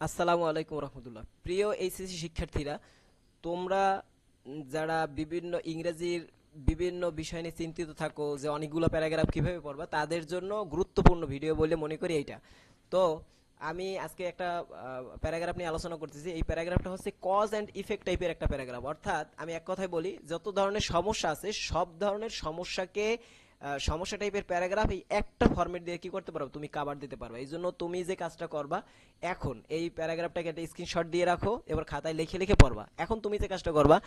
আসসালামু আলাইকুম রহমতুল্লাহ। প্রিয় এইচএসসি শিক্ষার্থীরা, তোমরা যারা বিভিন্ন ইংরেজির বিভিন্ন বিষয় নিয়ে চিন্তিত থাকো যে অনেকগুলো প্যারাগ্রাফ কিভাবে পড়বা, তাদের জন্য গুরুত্বপূর্ণ ভিডিও বলে মনে করি এইটা। তো আমি আজকে একটা প্যারাগ্রাফ নিয়ে আলোচনা করতেছি। এই প্যারাগ্রাফটা হচ্ছে কজ অ্যান্ড ইফেক্ট টাইপের একটা প্যারাগ্রাফ। অর্থাৎ আমি এক কথায় বলি, যত ধরনের সমস্যা আছে সব ধরনের সমস্যাকে সমস্যা টাইপের প্যারাগ্রাফ এই একটা ফরম্যাট দিয়ে কি করতে পারো, তুমি কাভার দিতে পারবে। এই জন্য তুমি যে কাজটা করবা, এখন এই প্যারাগ্রাফটাকে একটা স্ক্রিনশট দিয়ে রাখো, এবার খাতায় লিখে লিখে পড়বা। এখন তুমি যে কাজটা করবা,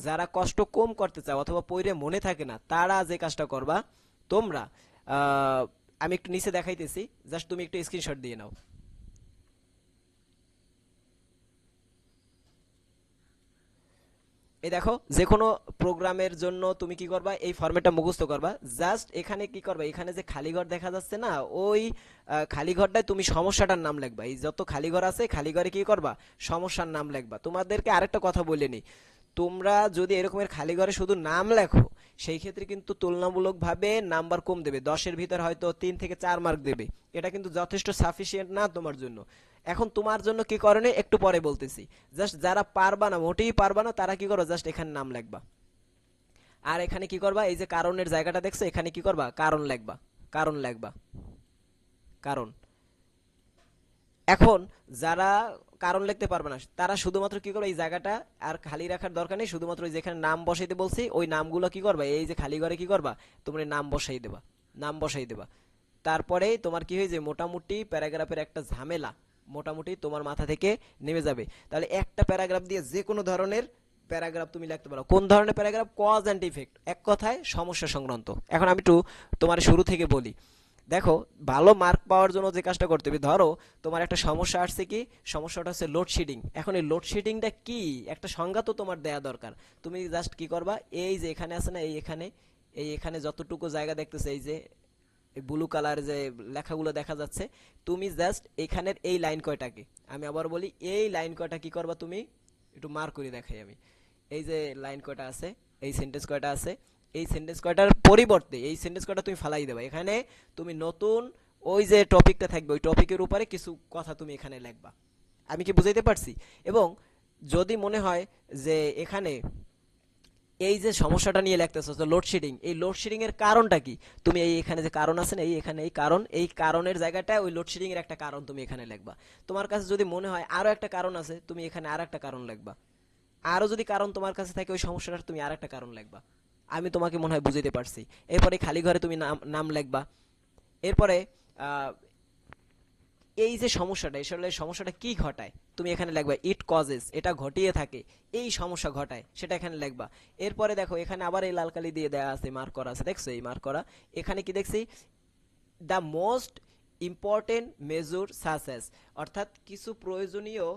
যারা কষ্ট কম করতে চাও অথবা পড়ে মনে থাকে না, তারা যে কাজটা করবা, তোমরা আমি একটু নিচে দেখাইতেছি, জাস্ট তুমি একটু স্ক্রিনশট দিয়ে নাও। এই দেখো, যে কোনো প্রোগ্রামের জন্য তুমি কি করবা, এই ফরম্যাটটা মুখস্থ করবা। জাস্ট এখানে কি করবা, এখানে যে খালি ঘর দেখা যাচ্ছে না, ওই খালি ঘরটায় তুমি সমস্যাটার নাম লিখবা। এই যত খালি ঘর আছে, খালি ঘরে কি করবা, সমস্যার নাম লিখবা। তোমাদেরকে আরেকটা কথা বলে নি, তোমরা যদি এরকমের খালি ঘরে শুধু নাম লেখো, সেই ক্ষেত্রে কিন্তু তুলনামূলকভাবে নাম্বার কম দেবে, 10-এর ভিতর হয়তো 3 থেকে 4 মার্ক দেবে। এটা কিন্তু যথেষ্ট সাফিসিয়েন্ট না তোমার জন্য। এখন তোমার জন্য কি করণীয় একটু পরে বলতেছি। জাস্ট যারা পারবা না, মোটেই পারবা না, তারা কি করো, জাস্ট এখানে নাম লিখবা। আর এখানে কি করবা, এই যে কারণের জায়গাটা দেখছো, এখানে কি করবা, কারণ লিখবা। কারণ লিখবা, কারণ। এখন যারা কারণ লিখতে পারবে না, তারা শুধুমাত্র কি করবে, এই জায়গাটা আর খালি রাখার দরকার নেই, শুধুমাত্র ওই যেখানে নাম বসাইতে বলছি ওই নামগুলো কি করবা, এই যে খালি ঘরে কি করবা, তোমরা নাম বসাই দেবা। নাম বসাই দেবা। তারপরেই তোমার কি হয়েছে, মোটামুটি প্যারাগ্রাফের একটা ঝামেলা মোটামুটি তোমার মাথা থেকে নেমে যাবে। তাহলে একটা প্যারাগ্রাফ দিয়ে যে কোনো ধরনের প্যারাগ্রাফ তুমি লিখতে পারো। কোন ধরনের প্যারাগ্রাফ, কজ অ্যান্ড ইফেক্ট, এক কথায় সমস্যা সংক্রান্ত। এখন আমি একটু তোমার শুরু থেকে বলি। দেখো, ভালো মার্ক পাওয়ার জন্য যে কাজটা করতে হবে, ধরো তোমার একটা সমস্যা আসছে, কি সমস্যাটা হচ্ছে লোডশেডিং। এখন এই লোডশেডিংটা কি, একটা সংজ্ঞা তো তোমার দেয়া দরকার। তুমি জাস্ট কি করবা, এই যে এখানে আছে না, এই এখানে যতটুকু জায়গা দেখতেছে, এই যে ব্লু কালার যে লেখাগুলো দেখা যাচ্ছে, তুমি জাস্ট এখানের এই লাইন কয়টাকে, আমি আবার বলি, এই লাইন কয়টা কি করবা, তুমি একটু মার্ক করে দেখাই আমি। এই যে লাইন কয়টা আছে, এই সেন্টেন্স কয়টা আছে, এই সেন্টেন্স কয়টার পরিবর্তে এই সেন্টেন্স কয়টা তুমি ফালাই দেবা। এখানে তুমি নতুন ওই যে টপিকটা থাকবে, ওই টপিকের উপরে কিছু কথা তুমি এখানে লিখবা। আমি কি বুঝাইতে পারছি? এবং যদি মনে হয় যে এখানে এই যে সমস্যাটা নিয়ে লিখতেছো, লোডশেডিং, এই লোডশেডিং এর কারণটা কি, তুমি এই এখানে যে কারণ আছে না, এই এখানে এই কারণ, এই কারণের জায়গাটায় ওই লোডশেডিং এর একটা কারণ তুমি এখানে লিখবা। তোমার কাছে যদি মনে হয় আরো একটা কারণ আছে, তুমি এখানে আর একটা কারণ লিখবা। আরো যদি কারণ তোমার কাছে থাকে ওই সমস্যাটার, তুমি আর একটা কারণ লিখবা। আমি তোমাকে মনে হয় বুঝাইতে পারছি। এরপরে খালি ঘরে তুমি নাম নাম লিখবা। এরপরে আহ, এই যে সমস্যাটা, আসলে সমস্যাটা কি ঘটায়, তুমি এখানে লিখবা ইট কজেস, এটা ঘটিয়ে থাকে, এই সমস্যা ঘটায়, সেটা এখানে লিখবা। এরপরে দেখো, এখানে আবার এই লাল কালি দিয়ে দেয়া আছে, মার্ক করা আছে, দেখছো এই মার্ক করা। এখানে কি দেখছি, দ্য মোস্ট ইম্পর্টেন্ট মেজর সাসেস, অর্থাৎ কিছু প্রয়োজনীয়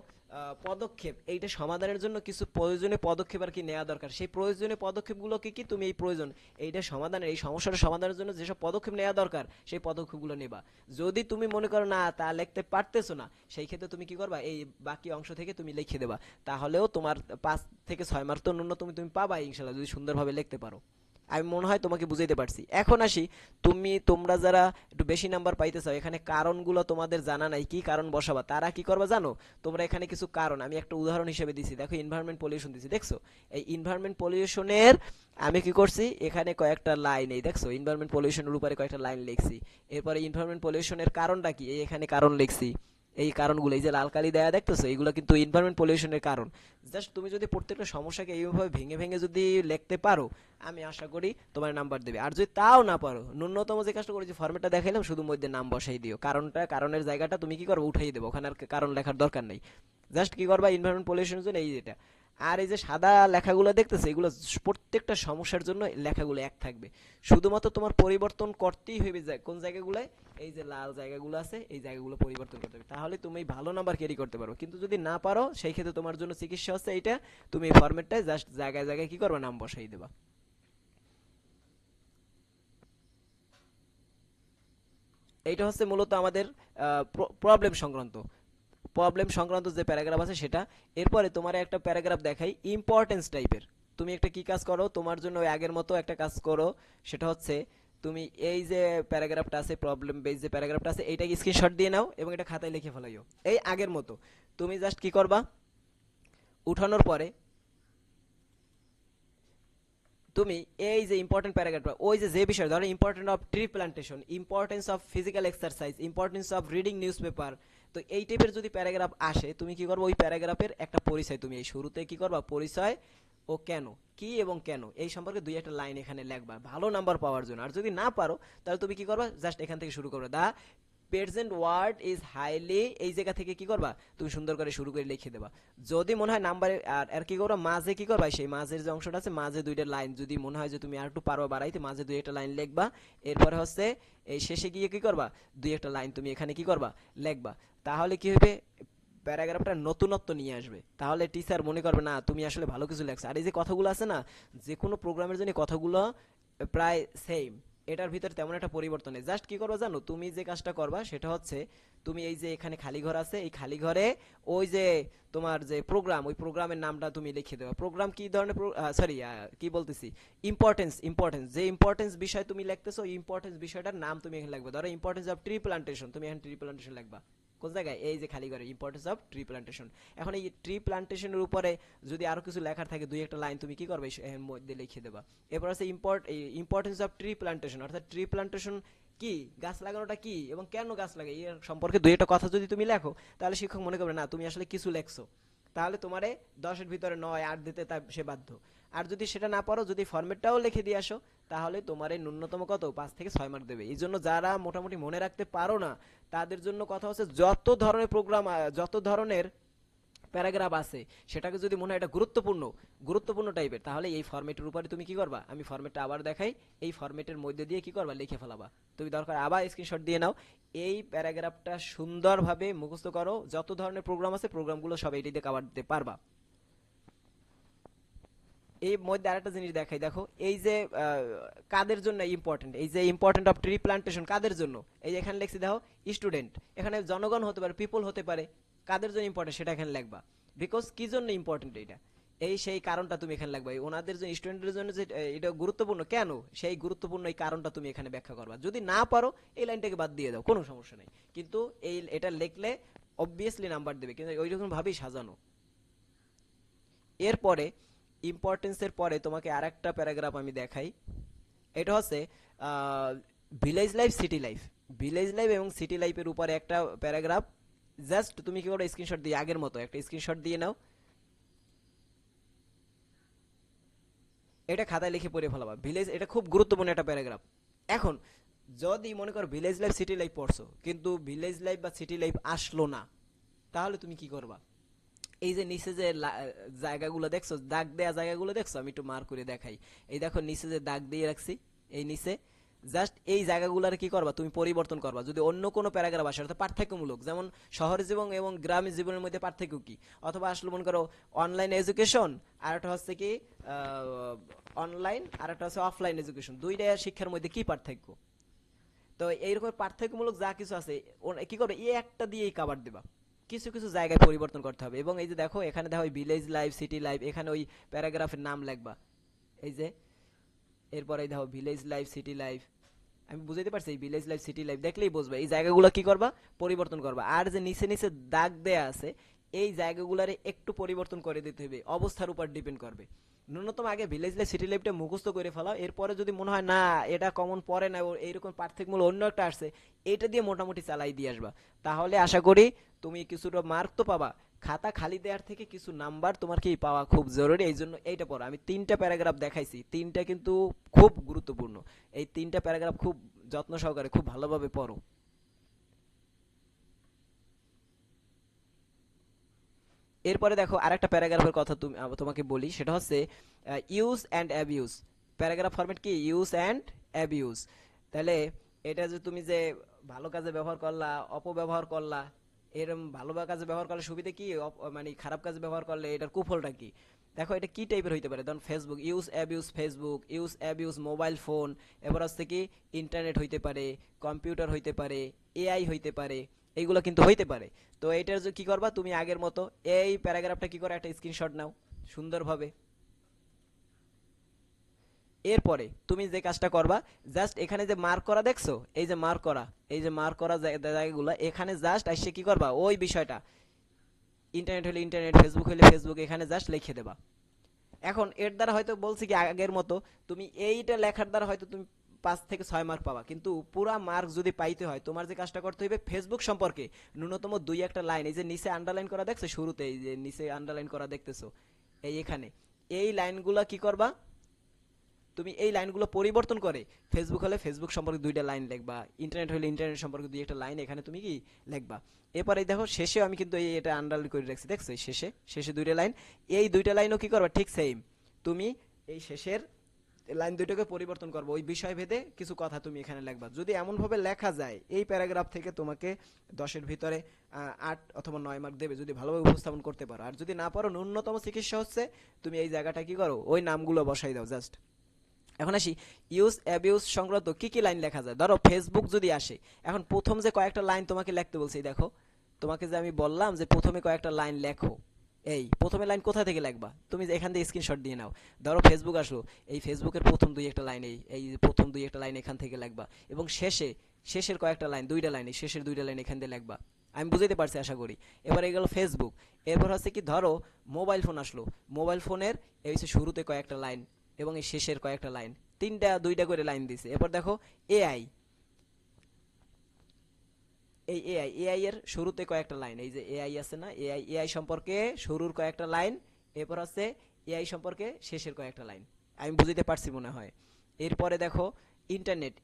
পদক্ষেপ, এইটা সমাধানের জন্য কিছু প্রয়োজনীয় পদক্ষেপ আর কি নেওয়া দরকার। সেই প্রয়োজনীয় পদক্ষেপগুলো কি কি, তুমি এই প্রয়োজন, এইটা সমাধানের, এই সমস্যাটা সমাধানের জন্য যেসব পদক্ষেপ নেওয়া দরকার, সেই পদক্ষেপগুলো নেবা। যদি তুমি মনে করো না তা লিখতে পারতেছো না, সেই ক্ষেত্রে তুমি কি করবা, এই বাকি অংশ থেকে তুমি লিখে দেবা। তাহলেও তোমার 5 থেকে 6 মার্ক তো ন্যূনতম তুমি পাবা ইনশাল্লাহ, যদি সুন্দরভাবে লিখতে পারো। আমি মনে হয় তোমাকে বুঝাইতে পারছি। এখন আসি, তোমরা যারা একটু বেশি নাম্বার পাইতে চাও, এখানে কারণগুলো তোমাদের জানা নাই, কি কারণ বসাবা, তারা কি করবা জানো, তোমরা এখানে কিছু কারণ, আমি একটা উদাহরণ হিসেবে দিছি, দেখো এনভায়রনমেন্ট পলিউশন দিছি, দেখছো এই এনভায়রনমেন্ট পলিউশনের আমি কি করছি, এখানে কয়েকটা লাইন, এই দেখছো এনভায়রনমেন্ট পলিউশনের উপরে কয়েকটা লাইন লিখছি। এরপরে এনভায়রনমেন্ট পলিউশনের কারণটা কি, এই এখানে কারণ লিখছি। এই কারণগুলো, এই যে লাল কালি দেয়া দেখতেছো, এইগুলো কিন্তু এনভায়রনমেন্ট পলিউশনের কারণ। জাস্ট তুমি যদি প্রত্যেকটা সমস্যাকে এইভাবে ভেঙে ভেঙে যদি লিখতে পারো, আমি আশা করি তোমার নাম্বার দেবে। আর যদি তাও না পারো, ন্যূনতম যে কাজটা করেছি, ফর্মেটটা দেখাইলাম, শুধু মধ্যে নাম বসাই দিও, কারণটা, কারণের জায়গাটা তুমি কি করবে, উঠাই দেবো, ওখানে আর কারণ লেখার দরকার নেই। জাস্ট কি করবা, এনভায়রনমেন্ট পলিউশনের জন্য এই যেটা। আর এই যে সাদা লেখাগুলো দেখতেছে, এগুলো প্রত্যেকটা সমস্যার জন্য লেখাগুলো এক থাকবে। শুধুমাত্র তোমার পরিবর্তন করতেই হইবে, কোন জায়গাগুলোয়, এই যে লাল জায়গাগুলো আছে, এই জায়গাগুলো পরিবর্তন করতে হবে, তাহলে তুমি ভালো নাম্বার ক্যারি করতে পারো। কিন্তু যদি না পারো, সেই ক্ষেত্রে তোমার জন্য চিকিৎসা হচ্ছে এইটা, তুমি এই ফরম্যাটটায় জাস্ট জায়গায় জায়গায় কি করবা, নাম বসাই দেবা। এইটা হচ্ছে মূলত আমাদের প্রবলেম সংক্রান্ত, যে প্যারাগ্রাফ আছে সেটা। এরপরে তোমার একটা প্যারাগ্রাফ দেখাই ইম্পর্টেন্স টাইপের। তুমি একটা কি কাজ করো, তোমার জন্য ওই আগের মতো একটা কাজ করো, সেটা হচ্ছে তুমি এই যে প্যারাগ্রাফটা আছে, প্রবলেম বেস যে প্যারাগ্রাফটা আছে, এইটাকে স্ক্রিনশট দিয়ে নাও এবং এটা খাতায় লিখে ফেলাইও এই আগের মতো। তুমি জাস্ট কি করবা, উঠানোর পরে তুমি এই যে ইম্পর্টেন্ট প্যারাগ্রাফটা, ওই যে যে বিষয় ধরো importance of tree plantation, importance of physical exercise, importance of reading news paper, তো এই টাইপের যদি প্যারাগ্রাফ আসে, তুমি কি করবে, ওই প্যারাগ্রাফের একটা পরিচয় তুমি এই শুরুতে কি করবা, পরিচয় ও কেন, কি এবং কেন এই সম্পর্কে দুই একটা লাইন এখানে লিখবা ভালো নাম্বার পাওয়ার জন্য। আর যদি না পারো তাহলে তুমি কি করবা, জাস্ট এখান থেকে শুরু করবে, দা প্রেজেন্ট ওয়ার্ড ইজ হাইলি, এই জায়গা থেকে কি করবা, তুমি সুন্দর করে শুরু করে লিখে দেবা। যদি মনে হয় নাম্বারে আর কি করবা, মাঝে কি করবা, সেই মাঝের যে অংশটা আছে মাঝে দুইটা লাইন, যদি মনে হয় যে তুমি আর একটু পারবা বাড়াইতে, মাঝে দুই একটা লাইন লিখবা। এরপরে হচ্ছে এই শেষে গিয়ে কি করবা, দুই একটা লাইন তুমি এখানে কি করবা, লিখবা। তাহলে কি হবে, প্যারাগ্রাফটা নতুনত্ব নিয়ে আসবে। তাহলে টিচার মনে করবে না তুমি আসলে ভালো কিছু লেখছো। আর এই যে কথাগুলো আছে না, যে কোনো প্রোগ্রামের জন্য কথাগুলো প্রায় সেম, এটার ভিতরে তেমন একটা পরিবর্তন নেই। জাস্ট কি করবা জানো, তুমি যে কাজটা করবা সেটা হচ্ছে, তুমি এই যে এখানে খালি ঘর আছে, এই খালি ঘরে ওই যে তোমার যে প্রোগ্রাম, ওই প্রোগ্রামের নামটা তুমি লিখে দেবা। প্রোগ্রাম কি ধরনের, সরি কি বলতেছি, ইম্পর্টেন্স, যে ইম্পর্টেন্স বিষয় তুমি লিখতেছো, ইম্পর্টেন্স বিষয়টার নাম তুমি এখানে লিখবা। ধরো ইম্পর্টেন্স অফ ট্রি প্লান্টেশন, তুমি এখানে ট্রি প্লান্টেশন লিখবা কোন জায়গায়, এই যে খালি ঘরে ইম্পর্টেন্স অফ ট্রি প্লান্টেশন। এখন এই ট্রি প্লান্টেশনের উপরে যদি আরো কিছু লেখার থাকে, দুই একটা লাইন তুমি কি করবে, এর মধ্যে লিখে দেবা। এরপর আছে ইম্পর্টেন্স অফ ট্রি প্লান্টেশন, অর্থাৎ ট্রি প্লান্টেশন কি, গাছ লাগানোটা কি এবং কেন গাছ লাগাই এর সম্পর্কে দুই একটা কথা যদি তুমি লেখো, তাহলে শিক্ষক মনে করবে না তুমি আসলে কিছু লেখছো। তাহলে তোমারে 10-এর ভিতরে 9, 8 দিতে সে বাধ্য। আর যদি সেটা না পারো, যদি ফরম্যাটটাও লিখে দিয়ে আসো, তাহলে তোমার এই ন্যূনতম কত 5 থেকে 6 মার্ক দেবে। এই জন্য যারা মোটামুটি মনে রাখতে পারো না, তাদের জন্য কথা হচ্ছে, যত ধরনের প্রোগ্রাম, যত ধরনের প্যারাগ্রাফ আছে, সেটাকে যদি মনে হয় এটা গুরুত্বপূর্ণ, গুরুত্বপূর্ণ টাইপের, তাহলে এই ফরম্যাটের উপরে তুমি কি করবা, আমি ফরম্যাটটা আবার দেখাই, এই ফরম্যাটের মধ্যে দিয়ে কি করবা, লিখে ফেলাবা। তুমি দরকার আবার স্ক্রিনশট দিয়ে নাও, এই প্যারাগ্রাফটা সুন্দরভাবে মুখস্থ করো, যত ধরনের প্রোগ্রাম আছে প্রোগ্রামগুলো সব এটি দিয়ে কভার দিতে পারবা। এই মধ্যে আরেকটা জিনিস দেখাই, দেখো এই যে কাদের জন্য ইম্পর্টেন্ট, এই যে ইম্পর্টেন্ট অফ ট্রি প্লান্টেশন কাদের জন্য, এই যে এখানে লিখছি দেখো, স্টুডেন্ট, এখানে জনগণ হতে পারে, পিপল হতে পারে, কাদের জন্য ইম্পর্টেন্ট সেটা এখানে লিখবা। বিকজ কি জন্য ইম্পর্টেন্ট এটা, এই সেই কারণটা তুমি এখানে লিখবা। ওনাদের জন্য, স্টুডেন্টের জন্য যে এটা গুরুত্বপূর্ণ কেন, সেই গুরুত্বপূর্ণ এই কারণটা তুমি এখানে ব্যাখ্যা করবা। যদি না পারো এই লাইনটাকে বাদ দিয়ে দাও, কোনো সমস্যা নেই, কিন্তু এই এটা লিখলে অবভিয়াসলি নাম্বার দেবে, কিন্তু ওইরকম ভাবেই সাজানো। এরপরে ইম্পর্টেন্সের পরে তোমাকে আরেকটা প্যারাগ্রাফ আমি দেখাই, এটা হচ্ছে village life, city life. Village life এবং সিটি লাইফের উপরে একটা প্যারাগ্রাফ, জাস্ট তুমি কি করো, স্ক্রিনশট দিয়ে আগের মতো একটা স্ক্রিনশট দিয়ে নাও, এটা খাতায় লিখে পড়ে ফেলাবা। ভিলেজ, এটা খুব গুরুত্বপূর্ণ একটা প্যারাগ্রাফ। এখন যদি মনে করো ভিলেজ লাইফ সিটি লাইফ পড়ছো, কিন্তু ভিলেজ লাইফ বা সিটি লাইফ আসলো না, তাহলে তুমি কি করবা, এই যে নিচে যে জায়গাগুলো দেখছো, দাগ দেয়া জায়গাগুলো দেখছো, আমি একটু মার করে দেখাই। এই দেখো নিচে যে দাগ দিয়ে রাখছি, এই নিচে জাস্ট এই জায়গাগুলোর কি করবা, তুমি পরিবর্তন করবা। যদি অন্য কোনো প্যারাগ্রাফ আসে, অর্থাৎ পার্থক্যমূলক, যেমন শহর জীবন এবং গ্রামীণ জীবনের মধ্যে পার্থক্য কি, অথবা আসলে মনে করো অনলাইন এডুকেশন, আর একটা হচ্ছে কি অনলাইন, আর একটা হচ্ছে অফলাইন এডুকেশন, দুইটা শিক্ষার মধ্যে কি পার্থক্য, তো এইরকম পার্থক্যমূলক যা কিছু আছে কি করবে, এই একটা দিয়েই কাভার দেবা। কিছু কিছু জায়গায় পরিবর্তন করতে হবে। এবং এই যে দেখো এখানে দেখো ভিলেজ লাইফ, সিটি লাইফ, এখানে ওই প্যারাগ্রাফের নাম লিখবা, এই যে এরপরে দেখো ভিলেজ লাইফ, সিটি লাইফ, আমি বুঝাইতে পারছি, এই ভিলেজ লাইফ, সিটি লাইফ দেখলেই বুঝবা, এই জায়গাগুলো কি করবা, পরিবর্তন করবা। আর যে নিচে নিচে দাগ দেয়া আছে, এই জায়গাগুলারে একটু পরিবর্তন করে দিতে হবে, অবস্থার উপর ডিপেন্ড করবে। ন্যূনতম আগে ভিলেজ লাইফ, সিটি লাইফটা মুখস্থ করে ফেলাও, এরপরে যদি মনে হয় না এটা কমন পড়ে না, এইরকম পার্থক্যমূলক অন্য একটা আসছে, এটা দিয়ে মোটামুটি চালাই দিয়ে আসবা। তাহলে আশা করি তুমি কিছুটা মার্ক তো পাবা। খাতা খালি দেওয়ার থেকে কিছু নাম্বার তোমার কি পাওয়া খুব জরুরি, এই জন্য এইটা পড়ো। আমি 3টা প্যারাগ্রাফ দেখাইছি, 3টা কিন্তু খুব গুরুত্বপূর্ণ। এই 3টা প্যারাগ্রাফ খুব যত্ন সহকারে, খুব ভালোভাবে পড়ো। এরপরে দেখো আরেকটা প্যারাগ্রাফের কথা তোমাকে বলি, সেটা হচ্ছে use and abuse. Paragraph format কি, ইউজ অ্যান্ড অ্যাবিউজ। তাহলে এটা যে তুমি যে ভালো কাজে ব্যবহার করলা, অপব্যবহার করলা, এরকম ভালো কাজে ব্যবহার করলে সুবিধা কি, মানে খারাপ কাজে ব্যবহার করলে এটার কুফলটা কি। দেখো এটা কি টাইপের হইতে পারে, ধরুন Facebook, use abuse Facebook, use abuse mobile phone, এবার হচ্ছে কি ইন্টারনেট হইতে পারে, কম্পিউটার হইতে পারে, এআই হইতে পারে, এইগুলো কিন্তু হইতে পারে। তো এটার যে কি করবা, তুমি আগের মতো এই প্যারাগ্রাফটা কি করে একটা স্ক্রিনশট নাও সুন্দরভাবে। এরপরে তুমি যে কাজটা করবা, জাস্ট এখানে যে মার্ক করা দেখছো, এই যে মার্ক করা, এই যে মার্ক করা জায়গাগুলো, এখানে জাস্ট এসে কি করবা, ওই বিষয়টা ইন্টারনেট হলে ইন্টারনেট, ফেসবুক হলে ফেসবুক, এখানে জাস্ট লিখে দেবা। এখন এর দ্বারা হয়তো বলছি কি আগের মতো তুমি এইটা লেখার দ্বারা হয়তো তুমি 5 থেকে 6 মার্ক পাবা, কিন্তু পুরা মার্ক যদি পাইতে হয় তোমার যে কাজটা করতে হবে ফেসবুক সম্পর্কে ন্যূনতম 2-1 লাইন, এই যে নিচে আন্ডারলাইন করা দেখছো শুরুতে, এই যে নিচে আন্ডারলাইন করা দেখতেছো, এই এখানে এই লাইনগুলো কি করবা, তুমি এই লাইনগুলো পরিবর্তন করে ফেসবুক হলে ফেসবুক সম্পর্কে 2টা লাইন লিখবা, ইন্টারনেট হলে ইন্টারনেট সম্পর্কে 2-1 লাইন এখানে তুমি কি লিখবা। এরপরে দেখো শেষে আমি কিন্তু এটা আন্ডারলাইন করে রাখছি, দেখছো শেষে শেষে 2টা লাইন, এই 2টা লাইনও কি করবা ঠিক সেম, তুমি এই শেষের লাইন দুটোকে পরিবর্তন করবো, ওই বিষয় ভেদে কিছু কথা তুমি এখানে লিখবা। যদি এমন ভাবে লেখা যায় এই প্যারাগ্রাফ থেকে তোমাকে 10-এর ভিতরে 8 অথবা 9 মার্ক দেবে, যদি ভালোভাবে উপস্থাপন করতে পারো। আর যদি না পারো, ন্যূনতম চিকিৎসা হচ্ছে তুমি এই জায়গাটা কি করো, ওই নামগুলো বসাই দাও জাস্ট। এখন আসি ইউজ অ্যাবিউজ সংক্রান্ত কি কি লাইন লেখা যায়। ধরো ফেসবুক যদি আসে, এখন প্রথম যে কয়েকটা লাইন তোমাকে লিখতে বলছি, দেখো তোমাকে যে আমি বললাম যে প্রথমে কয়েকটা লাইন লেখো, এই প্রথমে লাইন কোথা থেকে লিখবা, তুমি যে এখান থেকে স্ক্রিনশট দিয়ে নাও। ধরো ফেসবুক আসলো, এই ফেসবুকের প্রথম 2-1 লাইন, এই যে প্রথম 2-1 লাইন এখান থেকে লিখবা, এবং শেষের কয়েকটা লাইন, 2টা লাইন, এই শেষের 2টা লাইন এখান থেকে লিখবা। আমি বুঝাইতে পারছি আশা করি। এবার এই গেল ফেসবুক। এরপর হচ্ছে কি, ধরো মোবাইল ফোন আসলো, মোবাইল ফোনের এই হচ্ছে শুরুতে কয়েকটা লাইন এবং এই শেষের কয়েকটা লাইন, 2টা করে লাইন দিছে। এরপর দেখো এআই, এই এআই এর শুরুতে কয়েকটা লাইন, এই যে এআই আছে না, এআই সম্পর্কে শুরুর কয়েকটা লাইন, এরপর আছে এআই সম্পর্কে শেষের কয়েকটা লাইন। আমি বুঝতে পারছি মনে হয়। এরপরে দেখো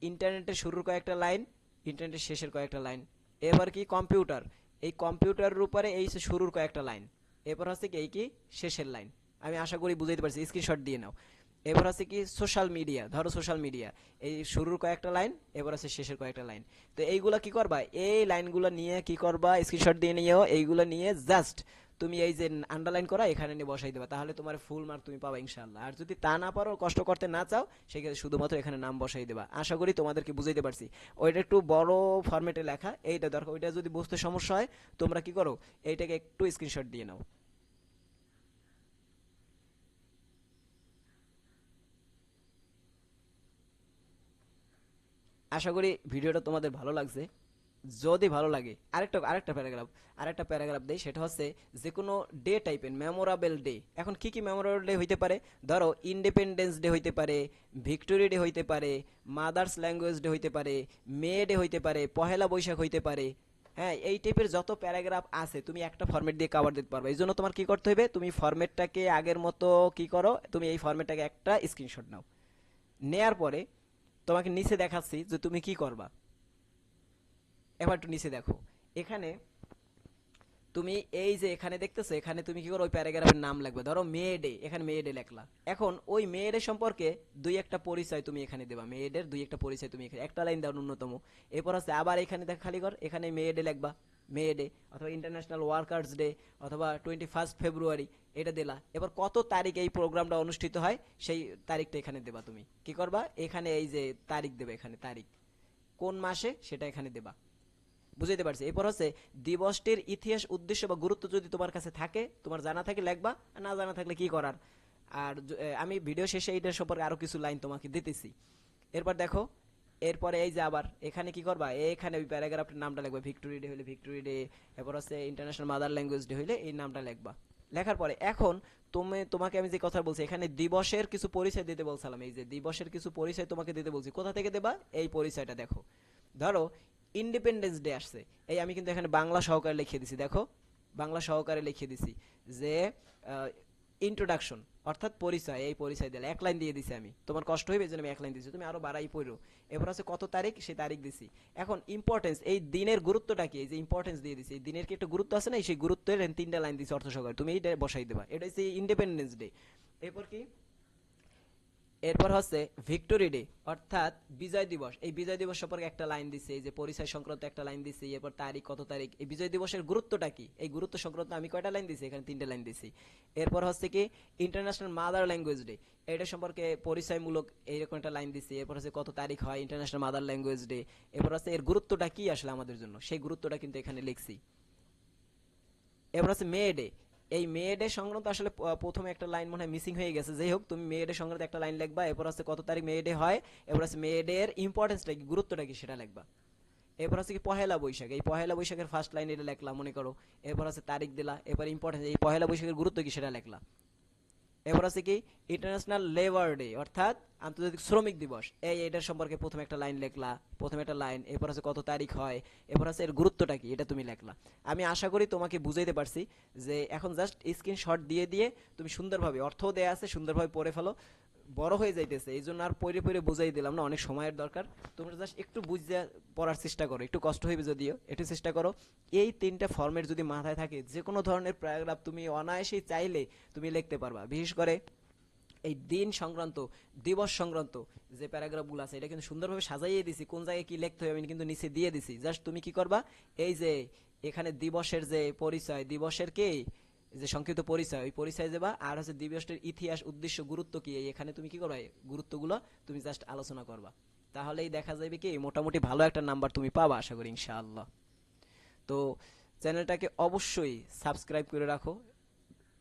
ইন্টারনেটের শুরুর কয়েকটা লাইন, ইন্টারনেটের শেষের কয়েকটা লাইন। এবার কি কম্পিউটার, এই কম্পিউটারের উপরে এই শুরুর কয়েকটা লাইন, এরপর হচ্ছে কি এই কি শেষের লাইন। আমি আশা করি বুঝাইতে পারছি, স্ক্রিনশট দিয়ে নাও। এবার আছে কি সোশ্যাল মিডিয়া, ধরো সোশ্যাল মিডিয়া, এই শুরুর কয়েকটা লাইন, এবার আছে শেষের কয়েকটা লাইন। তো এইগুলা কি করবা, এই লাইনগুলো নিয়ে কি করবা, স্ক্রিনশট দিয়ে নিয়েও এইগুলো নিয়ে জাস্ট তুমি এই যে আন্ডারলাইন করা এখানে নিয়ে বসাই দেবা, তাহলে তোমার ফুল মার্ক তুমি পাবা ইনশাআল্লাহ। আর যদি তা না পারো, কষ্ট করতে না চাও, সেক্ষেত্রে শুধুমাত্র এখানে নাম বসাই দেবা। আশা করি তোমাদেরকে বুঝাইতে পারছি। ওইটা একটু বড় ফরম্যাটে লেখা, এইটা দরকার, ওইটা যদি বুঝতে সমস্যা হয় তোমরা কি করো, এইটাকে একটু স্ক্রিনশট দিয়ে নাও। আশা করি ভিডিওটা তোমাদের ভালো লাগছে। যদি ভালো লাগে, আরেকটা প্যারাগ্রাফ দেই, সেটা হচ্ছে যে কোনো ডে টাইপের মেমোরাবেল ডে। এখন কি কি মেমোরেবল ডে হইতে পারে, ধরো ইন্ডিপেন্ডেন্স ডে হইতে পারে, ভিক্টোরি ডে হইতে পারে, মাদার্স ল্যাঙ্গুয়েজ ডে হইতে পারে, মে ডে হইতে পারে, পহেলা বৈশাখ হইতে পারে। হ্যাঁ, এই টাইপের যত প্যারাগ্রাফ আছে তুমি একটা ফরম্যাট দিয়ে কভার দিতে পারবে। এই জন্য তোমার কি করতে হবে, তুমি ফরম্যাটটাকে আগের মতো কি করো, তুমি এই ফরম্যাটটাকে একটা স্ক্রিনশট নাও। নেয়ার পরে তোমাকে নিচে দেখাচ্ছি যে তুমি কি করবা। এবার একটু নিচে দেখো, এখানে তুমি এই যে এখানে দেখতেছো, এখানে তুমি কি করো, ওই প্যারাগ্রাফের নাম লিখবে। ধরো মে ডে, এখানে মে ডে লেখলা। এখন ওই মে ডে সম্পর্কে 2-1 পরিচয় তুমি এখানে দেবা, মে ডের 2-1 পরিচয় তুমি এখানে একটা লাইন দাও ন্যূনতম। এরপর আছে আবার এখানে দেখ খালি ঘর, এখানে মে ডে লিখবা, মে ডে অথবা ইন্টারন্যাশনাল ওয়ার্কার্স ডে অথবা 21 ফেব্রুয়ারি, এটা দিলা। এবার কত তারিখ এই প্রোগ্রামটা অনুষ্ঠিত হয় সেই তারিখটা এখানে দেবা। তুমি কি করবা, এখানে এই যে তারিখ দেবে, এখানে তারিখ কোন মাসে সেটা এখানে দেবা। বুঝাইতে পারছি। এরপর হচ্ছে দিবসটির ইতিহাস, উদ্দেশ্য বা গুরুত্ব যদি তোমার কাছে থাকে, তোমার জানা থাকে লেখবা, আর না জানা থাকলে কি করার। আর আমি ভিডিও শেষে এইটার সম্পর্কে আরো কিছু লাইন তোমাকে দিতেছি। এরপর দেখো, এরপরে এই যে আবার এখানে কি করবা, এখানে ওই প্যারাগ্রাফের নামটা লিখবা, ভিক্টোরি ডে হলে ভিক্টোরি ডে, এরপর হচ্ছে ইন্টারন্যাশনাল মাদার ল্যাঙ্গুয়েজ ডে হলে এই নামটা লিখবা। লেখার পরে এখন তোমাকে আমি যে কথা বলছি, এখানে দিবসের কিছু পরিচয় দিতে বলছিলাম, এই যে দিবসের কিছু পরিচয় তোমাকে দিতে বলছি, কোথা থেকে দেবা, এই পরিচয়টা দেখো। ধরো ইন্ডিপেন্ডেন্স ডে আসছে, এই আমি কিন্তু এখানে বাংলা সহকারে লিখে দিছি, দেখো বাংলা সহকারে লিখে দিছি যে ইন্ট্রোডাকশন অর্থাৎ পরিচয়, এই পরিচয় দিলে 1 লাইন দিয়ে দিছি। আমি তোমার কষ্ট হইবে যে আমি 1 লাইন দিছি, তুমি আরো বাড়াই পড়ো। এরপর আছে কত তারিখ, সেই তারিখ দিছি। এখন ইম্পর্টেন্স, এই দিনের গুরুত্বটা কি, এই যে ইম্পর্টেন্স দিয়ে দিছি, এই দিনের কি একটা গুরুত্ব আছে না, সেই গুরুত্বের 3টা লাইন দিছি অর্থ সহকারে, তুমি এইটা বসাই দেবা। এটা হচ্ছে ইন্ডিপেন্ডেন্স ডে। এরপর কি, এরপর হচ্ছে ভিক্টোরি ডে অর্থাৎ বিজয় দিবস, এই বিজয় দিবস সম্পর্কে একটা লাইন দিছে, এই যে পরিচয় সংক্রান্ত একটা লাইন দিছি। এরপর তারিখ, কত তারিখ, এই বিজয় দিবসের গুরুত্বটা কি, এই গুরুত্ব সংক্রান্ত আমি কয়টা লাইন দিছি, এখানে 3টা লাইন দিছি। এরপর হচ্ছে কি ইন্টারন্যাশনাল মাদার ল্যাঙ্গুয়েজ ডে, এটা সম্পর্কে পরিচয়মূলক এইরকম একটা লাইন দিছি। এরপর হচ্ছে কত তারিখ হয় ইন্টারন্যাশনাল মাদার ল্যাঙ্গুয়েজ ডে। এরপর হচ্ছে এর গুরুত্বটা কি আসলে আমাদের জন্য, সেই গুরুত্বটা কিন্তু এখানে লিখছি। এরপর হচ্ছে মে ডে, এই মে ডে সংক্রান্ত আসলে প্রথমে একটা লাইন মনে হয় মিসিং হয়ে গেছে। যাই হোক, তুমি মে ডে সংক্রান্ত একটা লাইন লিখবা, এরপর হচ্ছে কত তারিখ মে ডে হয়, এরপর হচ্ছে মে ডে এর ইম্পর্টেন্সটা কি, গুরুত্বটা কি সেটা লিখবা। এরপর হচ্ছে কি পহেলা বৈশাখ, এই পহেলা বৈশাখের ফার্স্ট লাইন এটা লিখলাম মনে করো। এরপর হচ্ছে তারিখ দিলা, এরপর ইম্পর্টেন্স এই পহেলা বৈশাখের গুরুত্ব কি সেটা লিখলা। এবার আছে কি ইন্টারন্যাশনাল লেবার ডে অর্থাৎ আন্তর্জাতিক শ্রমিক দিবস, এটার সম্পর্কে প্রথমে একটা লাইন লেখলা, প্রথমে একটা লাইন, এরপর আছে কত তারিখ হয়, এরপর আছে এর গুরুত্বটা কি এটা তুমি লেখলা। আমি আশা করি তোমাকে বুঝাইতে পারছি। যে এখন জাস্ট স্ক্রিনশট দিয়ে দিয়ে তুমি সুন্দরভাবে, অর্থও দেয়া আছে, সুন্দরভাবে পড়ে ফেলো। বড় হয়ে যাইতেছে এই জন্য আর পড়ে পড়ে বুঝাই দিলাম না, অনেক সময়ের দরকার। তোমরা জাস্ট একটু বুঝতে পড়ার চেষ্টা করো, একটু কষ্ট হইবে যদিও, একটু চেষ্টা করো। এই তিনটা ফর্মের যদি মাথায় থাকে, যে কোনো ধরনের প্যারাগ্রাফ তুমি অনায়াসেই চাইলে তুমি লিখতে পারবা। বিশেষ করে এই দিন সংক্রান্ত, দিবস সংক্রান্ত যে প্যারাগ্রাফগুলো আছে, এটা কিন্তু সুন্দরভাবে সাজাইয়ে দিছি, কোন জায়গায় কি লিখতে হবে আমি কিন্তু নিচে দিয়ে দিছি। জাস্ট তুমি কি করবা, এই যে এখানে দিবসের যে পরিচয়, দিবসের কে যে সংক্ষিপ্ত পরিচয়, ওই পরিচয় দেবা, আর হচ্ছে দিবসের ইতিহাস, উদ্দেশ্য, গুরুত্ব কি, এখানে তুমি কি করবা, গুরুত্বগুলো তুমি জাস্ট আলোচনা করবা। তাহলেই দেখা যাবে কি মোটামুটি ভালো একটা নাম্বার তুমি পাবা আশা করি ইনশাআল্লাহ। তো চ্যানেলটাকে অবশ্যই সাবস্ক্রাইব করে রাখো,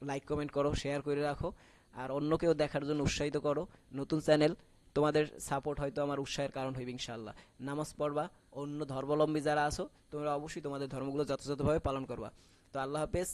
লাইক কমেন্ট করো, শেয়ার করে রাখো, আর অন্যকেও দেখার জন্য উৎসাহিত করো। নতুন চ্যানেল, তোমাদের সাপোর্ট হয়তো আমার উৎসাহের কারণ হইবে ইনশাআল্লাহ। নামাজ পড়বা, অন্য ধর্মাবলম্বী যারা আছো তোমরা অবশ্যই তোমাদের ধর্মগুলো যথাযথভাবে পালন করবা। তো আল্লাহ হাফেজ।